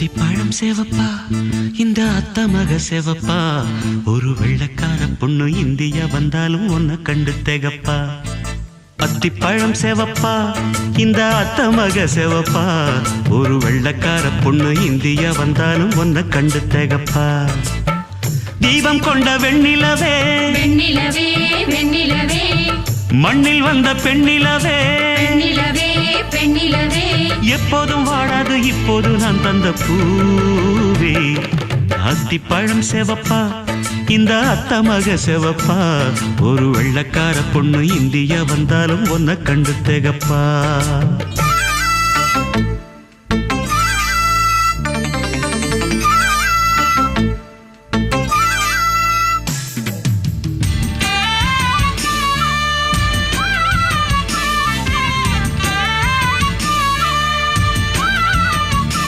அத்திப்பழம் சேவப்பா இந்த அத்த மக சேவப்பா ஒரு வெள்ளக்கார பொண்ணு இந்தியா வந்தாலும் உன்னை கண்டு திகப்பா அத்திப்பழம் சேவப்பா இந்த அத்த மக சேவப்பா ஒரு வெள்ளக்கார பொண்ணு இந்தியா வந்தாலும் உன்னை கண்டு திகப்பா தீபம் கொண்ட வெண்ணிலவே வெண்ணிலவே வெண்ணிலவே மண்ணில் வந்த பெண்ணிலவே பெண்ணிலவே பெண்ணிலவே எப்போதும் வாடாது இப்போது நான் தந்த பூவே அத்திப்பழம் சேவப்பா இந்த அத்த மக சேவப்பா ஒரு வெள்ளக்கார பொண்ணு இந்தியா வந்தாலும் உன்னை கண்டு திகப்பா